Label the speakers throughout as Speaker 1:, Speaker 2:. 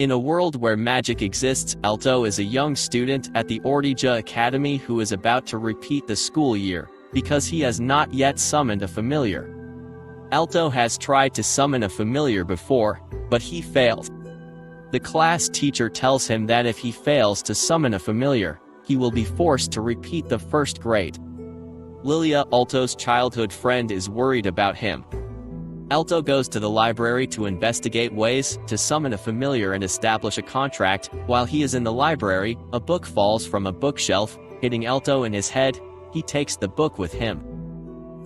Speaker 1: In a world where magic exists, Alto is a young student at the Ortigia Academy who is about to repeat the school year, because he has not yet summoned a familiar. Alto has tried to summon a familiar before, but he failed. The class teacher tells him that if he fails to summon a familiar, he will be forced to repeat the first grade. Lilia, Alto's childhood friend, is worried about him. Alto goes to the library to investigate ways to summon a familiar and establish a contract. While he is in the library, a book falls from a bookshelf, hitting Alto in his head. He takes the book with him.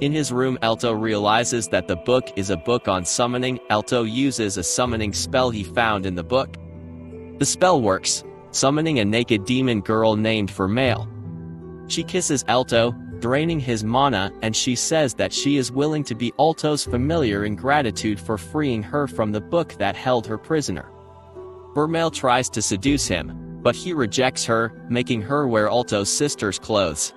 Speaker 1: In his room, Alto realizes that the book is a book on summoning. Alto uses a summoning spell he found in the book. The spell works, summoning a naked demon girl named Vermeil. She kisses Alto, draining his mana, and she says that she is willing to be Alto's familiar in gratitude for freeing her from the book that held her prisoner. Vermeil tries to seduce him, but he rejects her, making her wear Alto's sister's clothes.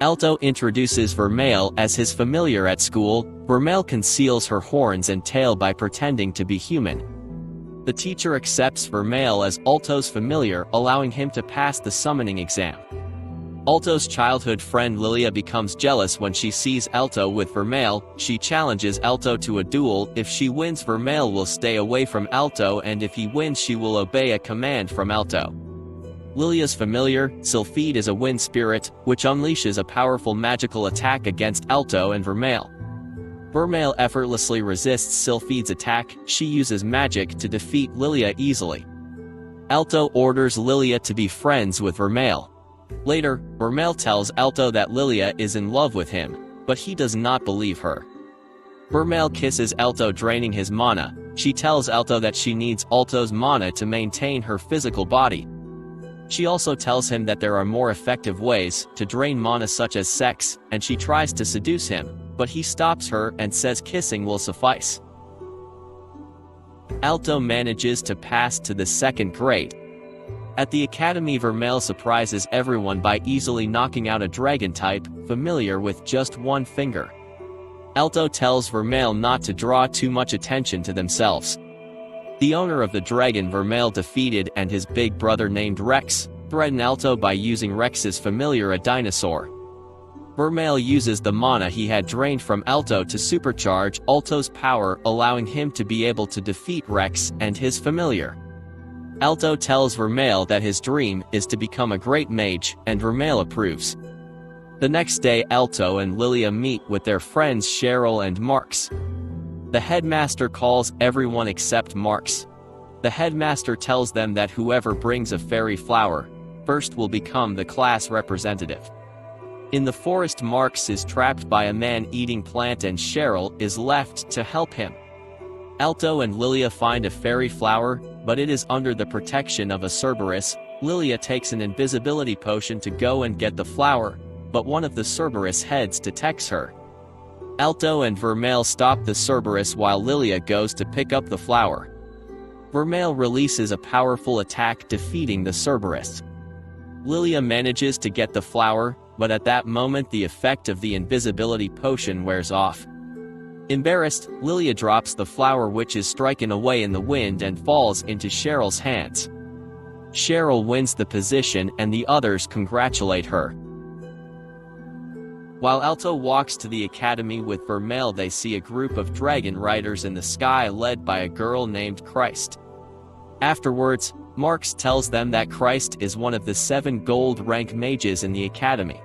Speaker 1: Alto introduces Vermeil as his familiar at school. Vermeil conceals her horns and tail by pretending to be human. The teacher accepts Vermeil as Alto's familiar, allowing him to pass the summoning exam. Alto's childhood friend Lilia becomes jealous when she sees Alto with Vermeil. She challenges Alto to a duel. If she wins, Vermeil will stay away from Alto, and if he wins, she will obey a command from Alto. Lilia's familiar, Sylphide, is a wind spirit, which unleashes a powerful magical attack against Alto and Vermeil. Vermeil effortlessly resists Sylphide's attack. She uses magic to defeat Lilia easily. Alto orders Lilia to be friends with Vermeil. Later, Vermeil tells Alto that Lilia is in love with him, but he does not believe her. Vermeil kisses Alto, draining his mana. She tells Alto that she needs Alto's mana to maintain her physical body. She also tells him that there are more effective ways to drain mana, such as sex, and she tries to seduce him, but he stops her and says kissing will suffice. Alto manages to pass to the second grade. At the academy, Vermeil surprises everyone by easily knocking out a dragon-type familiar with just one finger. Alto tells Vermeil not to draw too much attention to themselves. The owner of the dragon Vermeil defeated and his big brother named Rex threaten Alto by using Rex's familiar, a dinosaur. Vermeil uses the mana he had drained from Alto to supercharge Alto's power, allowing him to be able to defeat Rex and his familiar. Alto tells Vermeil that his dream is to become a great mage, and Vermeil approves. The next day, Alto and Lilia meet with their friends Cheryl and Marx. The headmaster calls everyone except Marx. The headmaster tells them that whoever brings a fairy flower first will become the class representative. In the forest, Marx is trapped by a man-eating plant and Cheryl is left to help him. Alto and Lilia find a fairy flower, but it is under the protection of a Cerberus. Lilia takes an invisibility potion to go and get the flower, but one of the Cerberus heads detects her. Alto and Vermeil stop the Cerberus while Lilia goes to pick up the flower. Vermeil releases a powerful attack, defeating the Cerberus. Lilia manages to get the flower, but at that moment the effect of the invisibility potion wears off. Embarrassed, Lilia drops the flower, which is striken away in the wind and falls into Cheryl's hands. Cheryl wins the position and the others congratulate her. While Alto walks to the academy with Vermeil, they see a group of dragon riders in the sky led by a girl named Christ. Afterwards, Marx tells them that Christ is one of the 7 gold rank mages in the academy.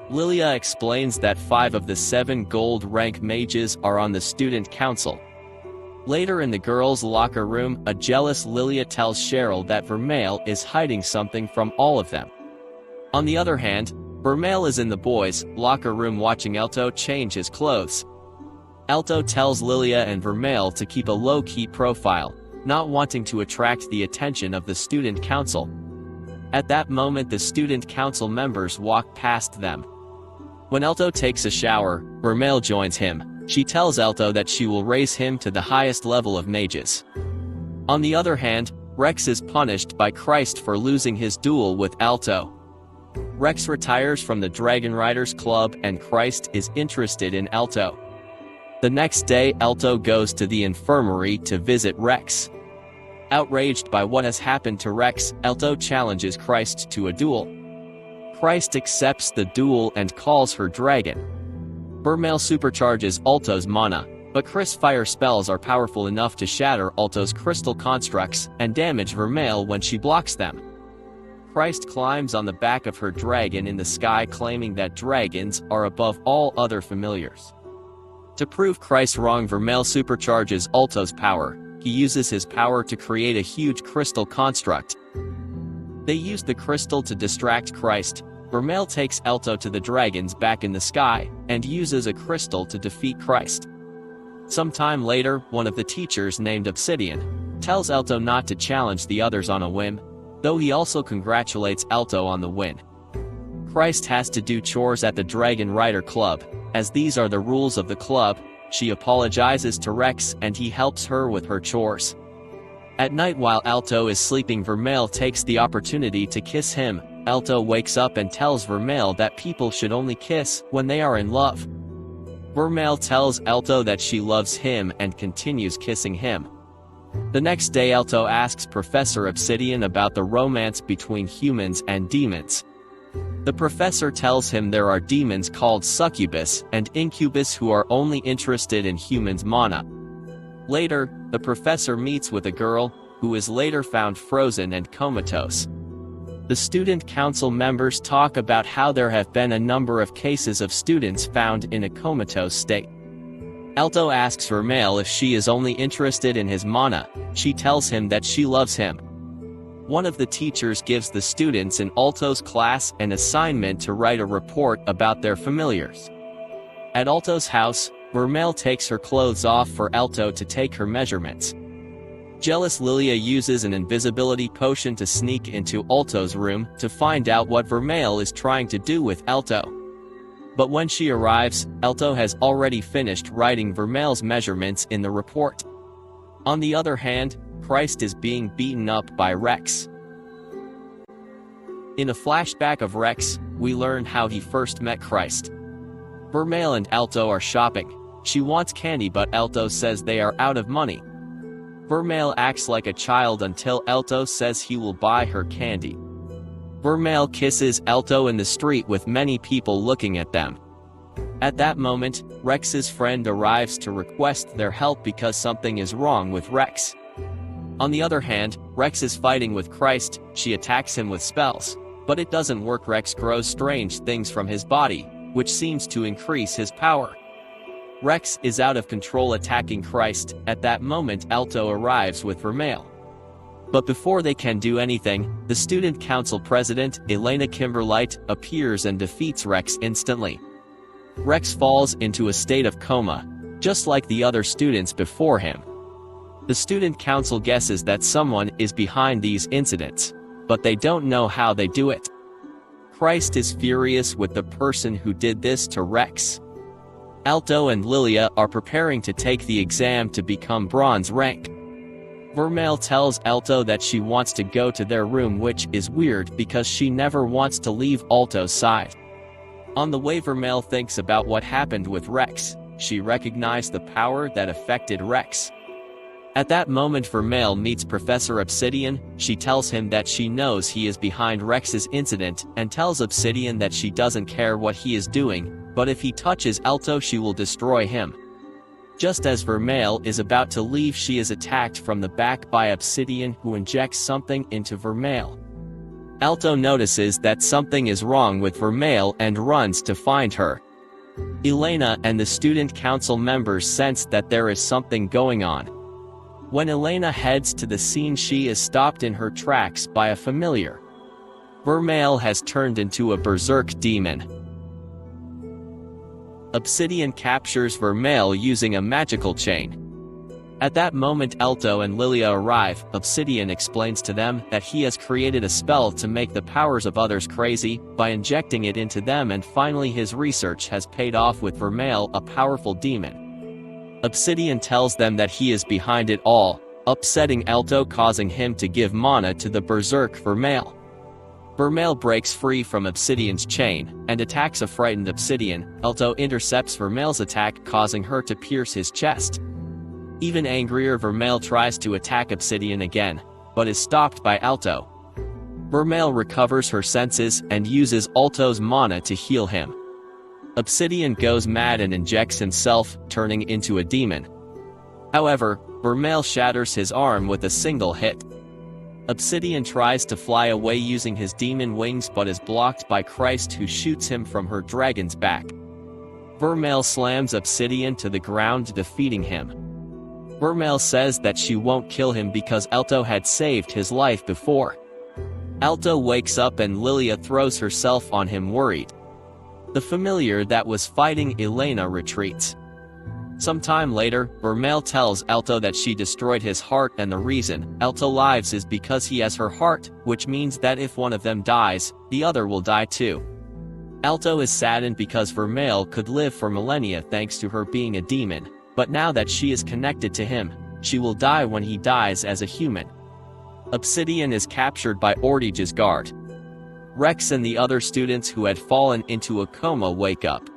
Speaker 1: Lilia explains that 5 of the 7 gold rank mages are on the student council. Later in the girls' locker room, a jealous Lilia tells Cheryl that Vermeil is hiding something from all of them. On the other hand, Vermeil is in the boys' locker room watching Alto change his clothes. Alto tells Lilia and Vermeil to keep a low-key profile, not wanting to attract the attention of the student council. At that moment, the student council members walk past them. When Alto takes a shower, Vermeil joins him. She tells Alto that she will raise him to the highest level of mages. On the other hand, Rex is punished by Christ for losing his duel with Alto. Rex retires from the Dragon Riders Club and Christ is interested in Alto. The next day, Alto goes to the infirmary to visit Rex. Outraged by what has happened to Rex, Alto challenges Christ to a duel. Christ accepts the duel and calls her dragon. Vermeil supercharges Alto's mana, but Chris' fire spells are powerful enough to shatter Alto's crystal constructs and damage Vermeil when she blocks them. Christ climbs on the back of her dragon in the sky, claiming that dragons are above all other familiars. To prove Christ wrong, Vermeil supercharges Alto's power. He uses his power to create a huge crystal construct. They use the crystal to distract Christ. Vermeil takes Alto to the dragons back in the sky, and uses a crystal to defeat Christ. Sometime later, one of the teachers, named Obsidian, tells Alto not to challenge the others on a whim, though he also congratulates Alto on the win. Christ has to do chores at the Dragon Rider Club. As these are the rules of the club, she apologizes to Rex and he helps her with her chores. At night, while Alto is sleeping, Vermeil takes the opportunity to kiss him. Alto wakes up and tells Vermeil that people should only kiss when they are in love. Vermeil tells Alto that she loves him and continues kissing him. The next day, Alto asks Professor Obsidian about the romance between humans and demons. The professor tells him there are demons called succubus and incubus who are only interested in humans' mana. Later, the professor meets with a girl, who is later found frozen and comatose. The student council members talk about how there have been a number of cases of students found in a comatose state. Alto asks Vermeil if she is only interested in his mana. She tells him that she loves him. One of the teachers gives the students in Alto's class an assignment to write a report about their familiars. At Alto's house, Vermeil takes her clothes off for Alto to take her measurements. Jealous Lilia uses an invisibility potion to sneak into Alto's room to find out what Vermeil is trying to do with Alto. But when she arrives, Alto has already finished writing Vermeil's measurements in the report. On the other hand, Christ is being beaten up by Rex. In a flashback of Rex, we learn how he first met Christ. Vermeil and Alto are shopping. She wants candy, but Alto says they are out of money. Vermeil acts like a child until Alto says he will buy her candy. Vermeil kisses Alto in the street with many people looking at them. At that moment, Rex's friend arrives to request their help because something is wrong with Rex. On the other hand, Rex is fighting with Christ. She attacks him with spells, but it doesn't work. Rex grows strange things from his body, which seems to increase his power. Rex is out of control, attacking Christ. At that moment, Alto arrives with Vermeil. But before they can do anything, the student council president, Elena Kimberlite, appears and defeats Rex instantly. Rex falls into a state of coma, just like the other students before him. The student council guesses that someone is behind these incidents, but they don't know how they do it. Christ is furious with the person who did this to Rex. Alto and Lilia are preparing to take the exam to become bronze rank. Vermeil tells Alto that she wants to go to their room, which is weird because she never wants to leave Alto's side. On the way, Vermeil thinks about what happened with Rex. She recognized the power that affected Rex. At that moment, Vermeil meets Professor Obsidian. She tells him that she knows he is behind Rex's incident, and tells Obsidian that she doesn't care what he is doing, but if he touches Alto, she will destroy him. Just as Vermeil is about to leave, she is attacked from the back by Obsidian, who injects something into Vermeil. Alto notices that something is wrong with Vermeil and runs to find her. Elena and the student council members sense that there is something going on. When Elena heads to the scene, she is stopped in her tracks by a familiar. Vermeil has turned into a berserk demon. Obsidian captures Vermeil using a magical chain. At that moment, Alto and Lilia arrive. Obsidian explains to them that he has created a spell to make the powers of others crazy by injecting it into them, and finally his research has paid off with Vermeil, a powerful demon. Obsidian tells them that he is behind it all, upsetting Alto, causing him to give mana to the berserk Vermeil. Vermeil breaks free from Obsidian's chain and attacks a frightened Obsidian. Alto intercepts Vermeil's attack, causing her to pierce his chest. Even angrier, Vermeil tries to attack Obsidian again, but is stopped by Alto. Vermeil recovers her senses and uses Alto's mana to heal him. Obsidian goes mad and injects himself, turning into a demon. However, Vermeil shatters his arm with a single hit. Obsidian tries to fly away using his demon wings but is blocked by Christ, who shoots him from her dragon's back. Vermeil slams Obsidian to the ground, defeating him. Vermeil says that she won't kill him because Alto had saved his life before. Alto wakes up and Lilia throws herself on him, worried. The familiar that was fighting Elena retreats. Sometime later, Vermeil tells Alto that she destroyed his heart, and the reason Alto lives is because he has her heart, which means that if one of them dies, the other will die too. Alto is saddened because Vermeil could live for millennia thanks to her being a demon, but now that she is connected to him, she will die when he dies as a human. Obsidian is captured by Ortigia's guard. Rex and the other students who had fallen into a coma wake up.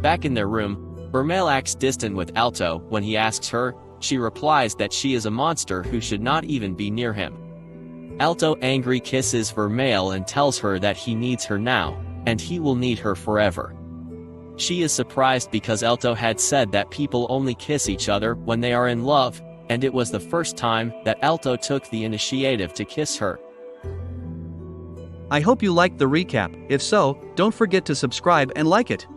Speaker 1: Back in their room, Vermeil acts distant with Alto. When he asks her, she replies that she is a monster who should not even be near him. Alto angry kisses Vermeil and tells her that he needs her now, and he will need her forever. She is surprised because Alto had said that people only kiss each other when they are in love, and it was the first time that Alto took the initiative to kiss her.
Speaker 2: I hope you liked the recap. If so, don't forget to subscribe and like it.